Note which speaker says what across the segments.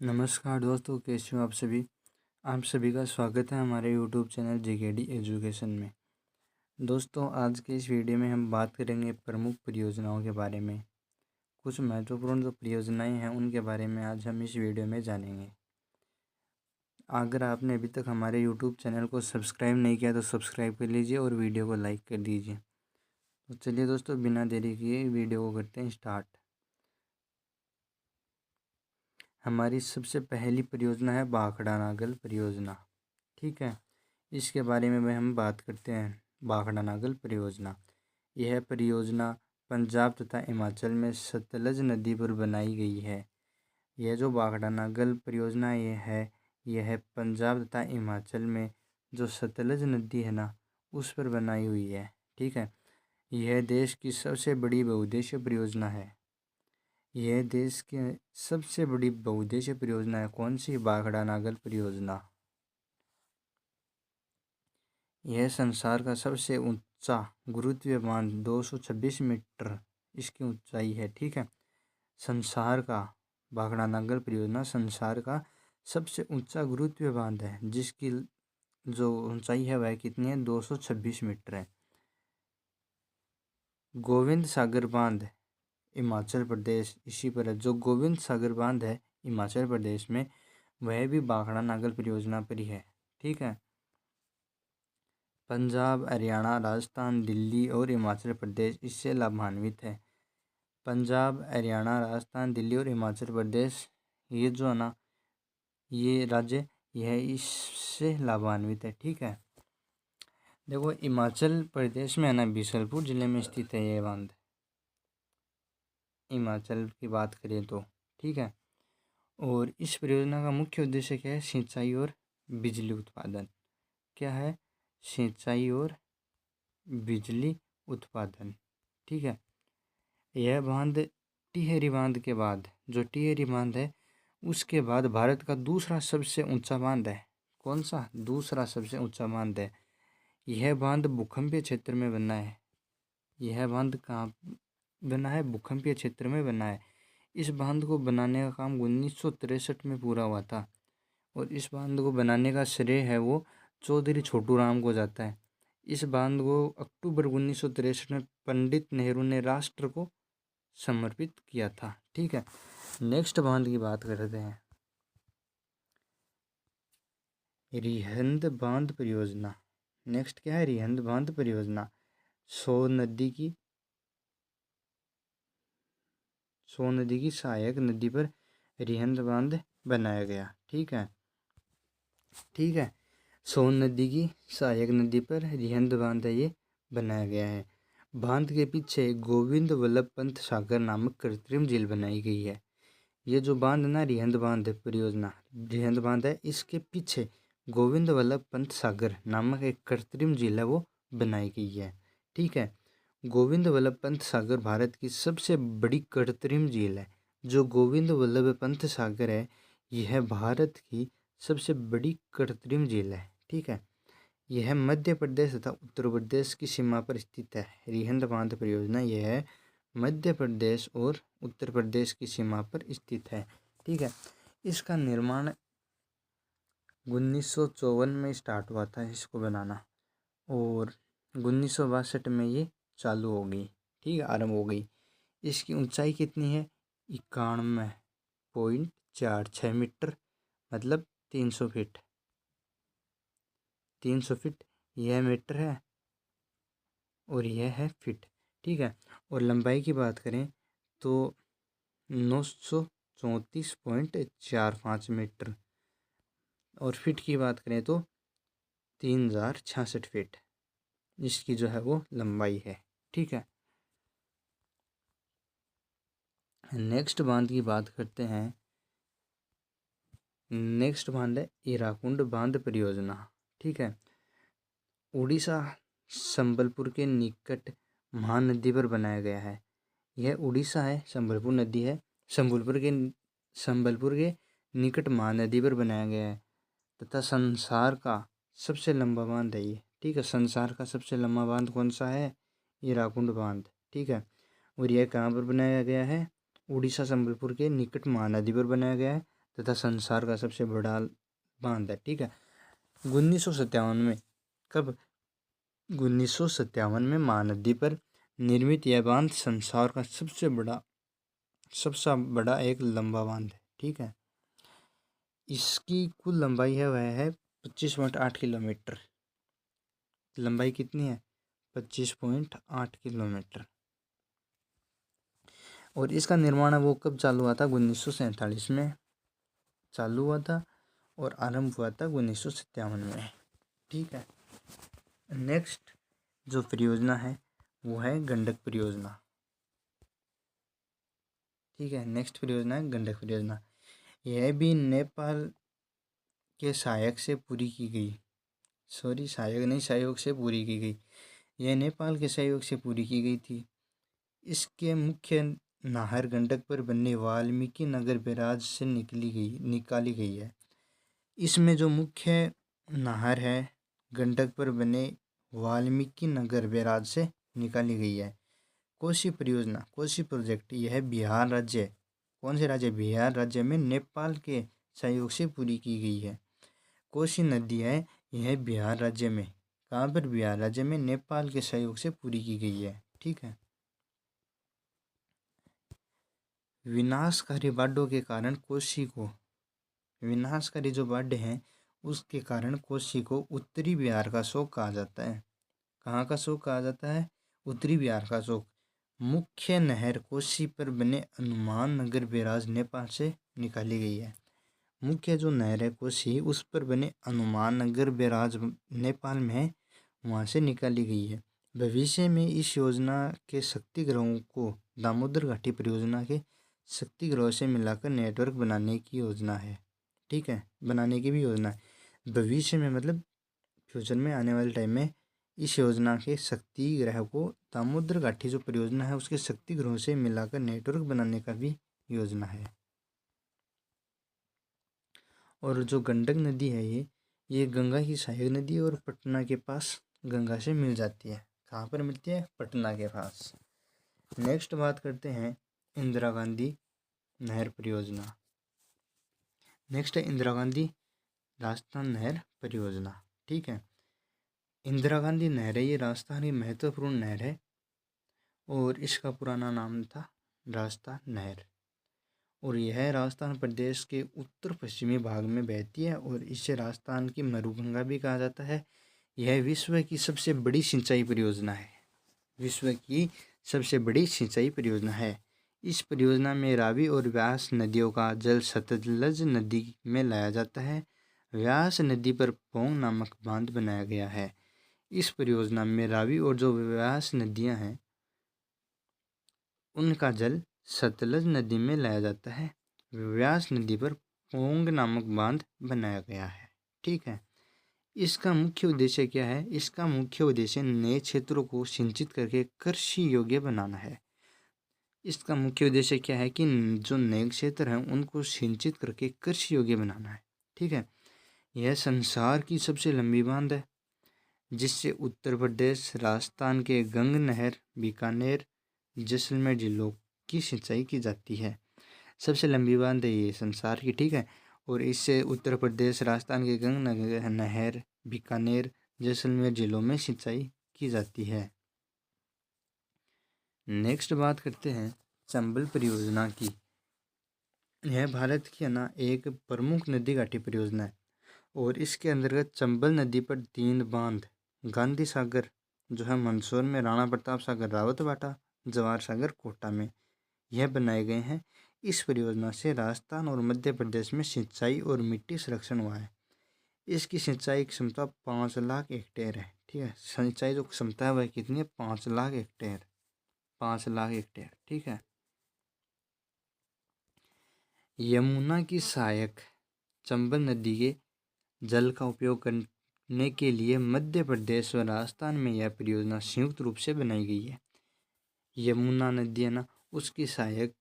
Speaker 1: नमस्कार दोस्तों, कैसे हो आप सभी का स्वागत है हमारे यूट्यूब चैनल जेकेडी एजुकेशन में। दोस्तों, आज के इस वीडियो में हम बात करेंगे प्रमुख परियोजनाओं के बारे में। कुछ महत्वपूर्ण जो परियोजनाएं हैं उनके बारे में आज हम इस वीडियो में जानेंगे। अगर आपने अभी तक हमारे यूट्यूब चैनल को सब्सक्राइब नहीं किया तो सब्सक्राइब कर लीजिए और वीडियो को लाइक कर दीजिए। तो चलिए दोस्तों, बिना देरी किए वीडियो को करते हैं स्टार्ट। हमारी सबसे पहली परियोजना है भाखड़ा नागल परियोजना। ठीक है, इसके बारे में हम बात करते हैं। भाखड़ा नागल परियोजना, यह परियोजना पंजाब तथा हिमाचल में सतलज नदी पर बनाई गई है। यह जो भाखड़ा नागल परियोजना यह पंजाब तथा हिमाचल में जो सतलज नदी है ना, उस पर बनाई हुई है। ठीक है, यह देश की सबसे बड़ी बहुउद्देशीय परियोजना है। यह देश की सबसे बड़ी बहुउद्देशीय परियोजना है। कौन सी? भाखड़ा नागल परियोजना। यह संसार का सबसे ऊंचा गुरुत्वीय बांध 226 मीटर इसकी ऊंचाई है। ठीक है, संसार का भाखड़ा नागल परियोजना संसार का सबसे ऊंचा गुरुत्वीय बांध है, जिसकी जो ऊंचाई है वह कितनी है? 226 मीटर है। गोविंद सागर बांध हिमाचल प्रदेश इसी पर है। जो गोविंद सागर बांध है हिमाचल प्रदेश में, वह भी भाखड़ा नागल परियोजना पर ही है। ठीक है, पंजाब, हरियाणा, राजस्थान, दिल्ली और हिमाचल प्रदेश इससे लाभान्वित है। पंजाब, हरियाणा, राजस्थान, दिल्ली और हिमाचल प्रदेश, ये जो है ना, ये राज्य यह इससे लाभान्वित है। ठीक है, देखो हिमाचल प्रदेश में है ना, बीसलपुर जिले में स्थित है ये बांध, हिमाचल की बात करें तो। ठीक है, और इस परियोजना का मुख्य उद्देश्य क्या है? सिंचाई और बिजली उत्पादन। क्या है? सिंचाई और बिजली उत्पादन। ठीक है, यह बांध टिहरी बांध के बाद, जो टिहरी बांध है उसके बाद भारत का दूसरा सबसे ऊंचा बांध है। कौन सा? दूसरा सबसे ऊंचा बांध है। यह बांध भूकंपीय क्षेत्र में बना है। यह बांध कहाँ बना है? भूकंपीय क्षेत्र में बना है। इस बांध को बनाने का काम 1963 में पूरा हुआ था, और इस बांध को बनाने का श्रेय है वो चौधरी छोटू राम को जाता है। इस बांध को अक्टूबर 1963 में पंडित नेहरू ने राष्ट्र को समर्पित किया था। ठीक है, नेक्स्ट बांध की बात करते हैं। रिहंद बांध परियोजना। नेक्स्ट क्या है? रिहंद बांध परियोजना। सो नदी की सहायक नदी पर रिहंद बांध बनाया गया। ठीक है, सोन नदी की सहायक नदी पर रिहंद बांध ये बनाया गया है। बांध के पीछे गोविंद वल्लभ पंत सागर नामक कृत्रिम झील बनाई गई है। ये जो बांध ना, रिहंद बांध परियोजना, रिहंद बांध है, इसके पीछे गोविंद वल्लभ पंत सागर नामक एक कृत्रिम झील है वो बनाई गई है। ठीक है, गोविंद वल्लभ पंत सागर भारत की सबसे बड़ी कृत्रिम झील है। जो गोविंद वल्लभ पंत सागर है, यह भारत की सबसे बड़ी कृत्रिम झील है। ठीक है, यह मध्य प्रदेश तथा उत्तर प्रदेश की सीमा पर स्थित है। रिहंद बांध परियोजना यह मध्य प्रदेश और उत्तर प्रदेश की सीमा पर स्थित है। ठीक है, इसका निर्माण 1954 में स्टार्ट हुआ था इसको बनाना, और 1962 में ये चालू हो गई। ठीक है, आरंभ हो गई। इसकी ऊंचाई कितनी है? 91.46 मीटर, मतलब 300 फीट। 300 फीट यह मीटर है और यह है फीट। ठीक है, और लंबाई की बात करें तो 934.45 मीटर, और फीट की बात करें तो 3066 फीट इसकी जो है वो लंबाई है। ठीक है, नेक्स्ट बांध की बात करते हैं। नेक्स्ट बांध है हीराकुंड बांध परियोजना। ठीक है, उड़ीसा संबलपुर के निकट महानदी पर बनाया गया है। यह उड़ीसा है, संबलपुर नदी है, संबलपुर के निकट महानदी पर बनाया गया है, तथा संसार का सबसे लंबा बांध है ये। ठीक है, संसार का सबसे लंबा बांध कौन सा है? हीराकुंड बांध। ठीक है, और यह कहाँ पर बनाया गया है? उड़ीसा संबलपुर के निकट महानदी पर बनाया गया है, तथा संसार का सबसे बड़ा बांध है। ठीक है, 1957 में, कब? 1957 में महानदी पर निर्मित यह बांध संसार का सबसे बड़ा एक लंबा बांध है। ठीक है, इसकी कुल लंबाई है वह है 25.8 किलोमीटर। लंबाई कितनी है? 25.8 किलोमीटर। और इसका निर्माण है वो कब चालू हुआ था? 1947 में चालू हुआ था और आरंभ हुआ था 1957 में। ठीक है, नेक्स्ट जो परियोजना है वो है गंडक परियोजना। ठीक है, नेक्स्ट परियोजना है गंडक परियोजना। यह भी नेपाल के सहायक से पूरी की गई, सहयोग से पूरी की गई। यह नेपाल के सहयोग से पूरी की गई थी। इसके मुख्य नहर गंडक पर बने वाल्मीकि नगर बैराज से निकाली गई है। इसमें जो मुख्य नहर है गंडक पर बने वाल्मीकि नगर बैराज से निकाली गई है। कोसी परियोजना, कोसी प्रोजेक्ट, यह बिहार राज्य, कौन से राज्य? बिहार राज्य में नेपाल के सहयोग से पूरी की गई है। कोसी नदी है, यह बिहार राज्य में, कहाँ पर? बिहार राज्य में नेपाल के सहयोग से पूरी की गई है। ठीक है, विनाशकारी बाढ़ों के कारण कोसी को, विनाशकारी जो बाढ़ हैं उसके कारण कोसी को उत्तरी बिहार का शोक कहा जाता है। कहाँ का शोक कहा जाता है? उत्तरी बिहार का शोक। मुख्य नहर कोसी पर बने हनुमान नगर बैराज नेपाल से निकाली गई है। मुख्य जो नहर है कोसी, उस पर बने हनुमान नगर बैराज नेपाल में है, वहाँ से निकाली गई है। भविष्य में इस योजना के शक्ति ग्रहों को दामोदर घाटी परियोजना के शक्ति ग्रहों से मिलाकर नेटवर्क बनाने की योजना है। ठीक है, बनाने की भी योजना है भविष्य में, मतलब फ्यूचर में, आने वाले टाइम में इस योजना के शक्ति ग्रह को, दामोदर घाटी जो परियोजना है उसके शक्ति ग्रहों से मिलाकर नेटवर्क बनाने का भी योजना है। और जो गंडक नदी है ये गंगा की सहायक नदी है और पटना के पास गंगा से मिल जाती है। कहाँ पर मिलती है? पटना के पास। नेक्स्ट बात करते हैं इंदिरा गांधी नहर परियोजना। नेक्स्ट है इंदिरा गांधी राजस्थान नहर परियोजना। ठीक है, इंदिरा गांधी नहर है, ये राजस्थान की महत्वपूर्ण नहर है और इसका पुराना नाम था राजस्थान नहर। और यह राजस्थान प्रदेश के उत्तर पश्चिमी भाग में बहती है और इसे राजस्थान की मरुगंगा भी कहा जाता है। यह विश्व की सबसे बड़ी सिंचाई परियोजना है, विश्व की सबसे बड़ी सिंचाई परियोजना है। इस परियोजना में रावी और व्यास नदियों का जल सतलज नदी में लाया जाता है। व्यास नदी पर पोंग नामक बांध बनाया गया है। इस परियोजना में रावी और जो व्यास नदियां हैं उनका जल सतलज नदी में लाया जाता है। व्यास नदी पर पोंग नामक बांध बनाया गया है। ठीक है, इसका मुख्य उद्देश्य क्या है? इसका मुख्य उद्देश्य नए क्षेत्रों को सिंचित करके कृषि योग्य बनाना है। इसका मुख्य उद्देश्य क्या है कि जो नए क्षेत्र हैं उनको सिंचित करके कृषि योग्य बनाना है। ठीक है, यह संसार की सबसे लंबी बांध है जिससे उत्तर प्रदेश, राजस्थान के गंग नहर, बीकानेर, जैसलमेर जिलों की सिंचाई की जाती है। सबसे लंबी बांध है ये संसार की। ठीक है, और इससे उत्तर प्रदेश, राजस्थान के गंग नहर, बीकानेर, जैसलमेर जिलों में सिंचाई की जाती है। नेक्स्ट बात करते हैं चंबल परियोजना की। यह भारत की एक प्रमुख नदी घाटी परियोजना है और इसके अंतर्गत चंबल नदी पर 3 बांध, गांधी सागर जो है मंदसौर में, राणा प्रताप सागर रावतबाटा, जवाहर सागर कोटा में, यह बनाए गए हैं। इस परियोजना से राजस्थान और मध्य प्रदेश में सिंचाई और मिट्टी संरक्षण हुआ है। इसकी सिंचाई क्षमता 5 लाख हेक्टेयर है। ठीक है, सिंचाई जो क्षमता है वह कितनी है? 5 लाख हेक्टेयर, 5 लाख हेक्टेयर। ठीक है, यमुना की सहायक चंबल नदी के जल का उपयोग करने के लिए मध्य प्रदेश और राजस्थान में यह परियोजना संयुक्त रूप से बनाई गई है। यमुना नदी है उसकी सहायक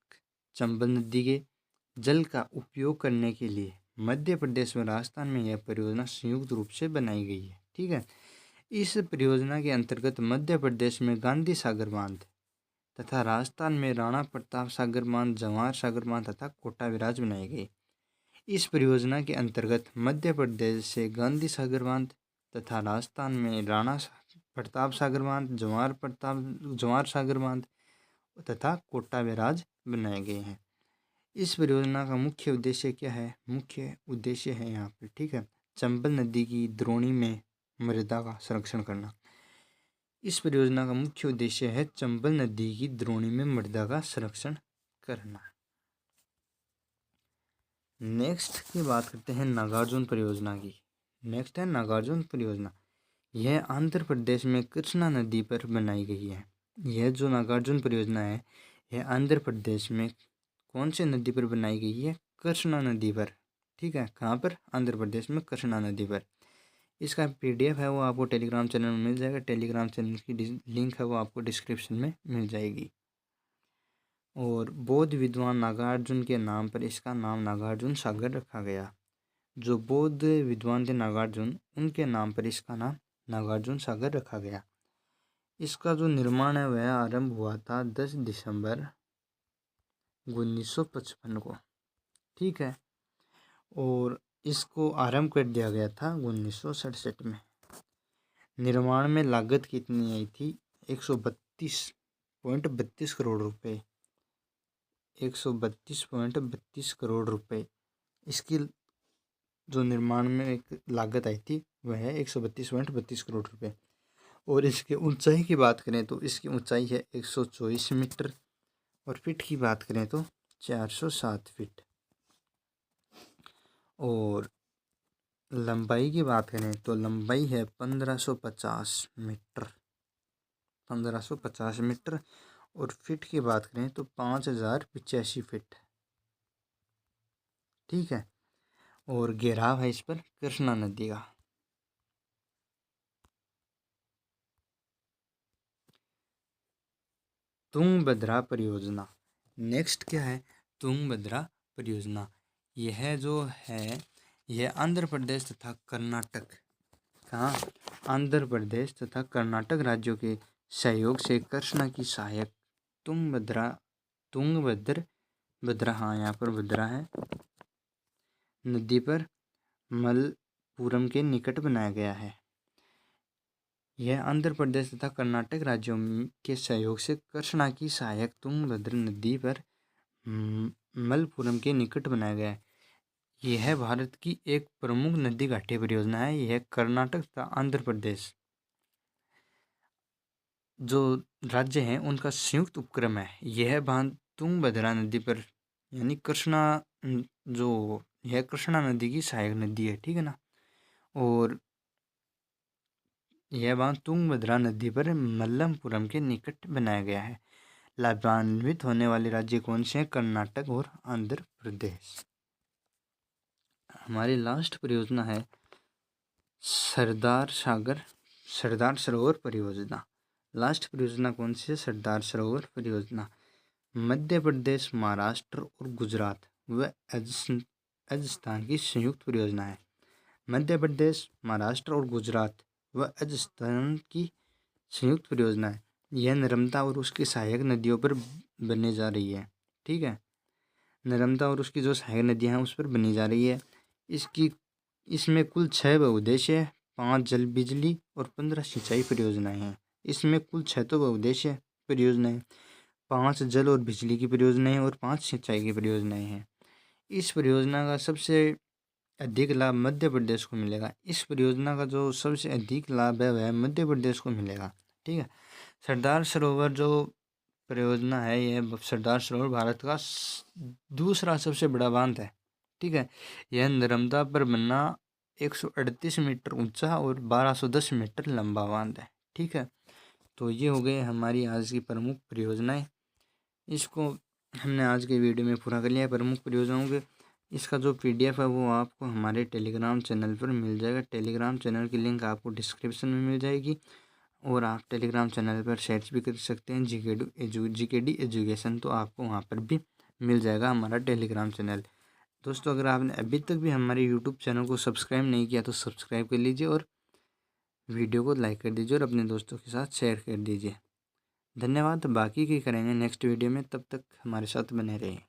Speaker 1: चंबल नदी के जल का उपयोग करने के लिए मध्य प्रदेश और राजस्थान में यह परियोजना संयुक्त रूप से बनाई गई है। ठीक है, इस परियोजना के अंतर्गत मध्य प्रदेश में गांधी सागर बांध तथा राजस्थान में राणा प्रताप सागर बांध, जवाहर सागर बांध तथा कोटा बैराज बनाई गई। इस परियोजना के अंतर्गत मध्य प्रदेश से गांधी सागर बांध तथा राजस्थान में राणा प्रताप सागर बांध, जवाहर सागर बांध तथा कोटा बैराज बनाए गए हैं। इस परियोजना का मुख्य उद्देश्य क्या है? मुख्य उद्देश्य है यहाँ पर, ठीक है, चंबल नदी की द्रोणी में मृदा का संरक्षण करना। इस परियोजना का मुख्य उद्देश्य है चंबल नदी की द्रोणी में मृदा का संरक्षण करना। नेक्स्ट की बात करते हैं नागार्जुन परियोजना की। नेक्स्ट है नागार्जुन परियोजना। यह आंध्र प्रदेश में कृष्णा नदी पर बनाई गई है। यह जो नागार्जुन परियोजना है, यह आंध्र प्रदेश में कौन सी नदी पर बनाई गई है? कृष्णा नदी पर, ठीक है। कहाँ पर? आंध्र प्रदेश में कृष्णा नदी पर। इसका PDF है वो आपको टेलीग्राम चैनल में मिल जाएगा। टेलीग्राम चैनल की लिंक है वो आपको डिस्क्रिप्शन में मिल जाएगी। और बौद्ध विद्वान नागार्जुन के नाम पर इसका नाम नागार्जुन सागर रखा गया। जो बौद्ध विद्वान थे नागार्जुन, उनके नाम पर इसका नाम नागार्जुन सागर रखा गया। इसका जो निर्माण है वह आरंभ हुआ था 10 दिसंबर 1955 को, ठीक है। और इसको आरंभ कर दिया गया था 1967 में। निर्माण में लागत कितनी आई थी? 132.32 करोड़ रुपए। 132.32 करोड़ रुपए इसकी जो निर्माण में एक लागत आई थी वह है 132.32 करोड़ रुपए। और इसकी ऊंचाई की बात करें तो इसकी ऊंचाई है 124 मीटर और फीट की बात करें तो 407 फीट। और लंबाई की बात करें तो लंबाई है 1550 मीटर, 1550 मीटर। और फीट की बात करें तो 5085 फीट, ठीक है। और घेराव है इस पर कृष्णा नदी का। तुंगभद्रा परियोजना। नेक्स्ट क्या है? तुंगभद्रा परियोजना। यह जो है यह आंध्र प्रदेश तथा कर्नाटक, कहाँ? आंध्र प्रदेश तथा कर्नाटक राज्यों के सहयोग से कृष्णा की सहायक तुंगभद्रा, हाँ यहाँ पर भद्रा है, नदी पर मलप्पुरम के निकट बनाया गया है। यह आंध्र प्रदेश तथा कर्नाटक राज्यों के सहयोग से कृष्णा की सहायक तुंगभद्रा नदी पर मलप्पुरम के निकट बनाया गया है। यह भारत की एक प्रमुख नदी घाटी परियोजना है। यह कर्नाटक तथा आंध्र प्रदेश जो राज्य हैं उनका संयुक्त उपक्रम है। यह बांध तुंगभद्रा नदी पर यानी कृष्णा, जो यह कृष्णा नदी की सहायक नदी है, ठीक है ना। और यह बांध तुंगभद्रा नदी पर मल्लमपुरम के निकट बनाया गया है। लाभान्वित होने वाले राज्य कौन से हैं? कर्नाटक और आंध्र प्रदेश। हमारी लास्ट परियोजना है सरदार सरोवर परियोजना। लास्ट परियोजना कौन सी है? सरदार सरोवर परियोजना। मध्य प्रदेश, महाराष्ट्र और गुजरात व राजस्थान की संयुक्त परियोजना है। मध्य प्रदेश, महाराष्ट्र और गुजरात व राजस्थान की संयुक्त परियोजना है। यह नर्मदा और उसकी सहायक नदियों पर बनने जा रही है, ठीक है। नर्मदा और उसकी जो सहायक नदियाँ हैं उस पर बनी जा रही है। इसमें कुल 6 बहुउद्देश्य, 5 जल बिजली और 15 सिंचाई परियोजनाएं हैं। इसमें कुल 6 तो बहुउद्देश्य परियोजनाएं, 5 जल और बिजली की परियोजनाएं और 5 सिंचाई की परियोजनाएं हैं। इस परियोजना का सबसे अधिक लाभ मध्य प्रदेश को मिलेगा। इस परियोजना का जो सबसे अधिक लाभ है वह मध्य प्रदेश को मिलेगा, ठीक है। सरदार सरोवर जो परियोजना है, यह सरदार सरोवर भारत का दूसरा सबसे बड़ा बांध है, ठीक है। यह नर्मदा पर बना 138 मीटर ऊंचा और 1210 मीटर लंबा बांध है, ठीक है। तो ये हो गए हमारी आज की प्रमुख परियोजनाएं। इसको हमने आज के वीडियो में पूरा कर लिया है प्रमुख परियोजनाओं के। इसका जो PDF है वो आपको हमारे टेलीग्राम चैनल पर मिल जाएगा। टेलीग्राम चैनल की लिंक आपको डिस्क्रिप्शन में मिल जाएगी। और आप टेलीग्राम चैनल पर सर्च भी कर सकते हैं GKD एजुकेशन, तो आपको वहाँ पर भी मिल जाएगा हमारा टेलीग्राम चैनल। दोस्तों, अगर आपने अभी तक भी हमारे यूट्यूब चैनल को सब्सक्राइब नहीं किया तो सब्सक्राइब कर लीजिए और वीडियो को लाइक कर दीजिए और अपने दोस्तों के साथ शेयर कर दीजिए। धन्यवाद। बाकी की करेंगे नेक्स्ट वीडियो में, तब तक हमारे साथ बने रहें।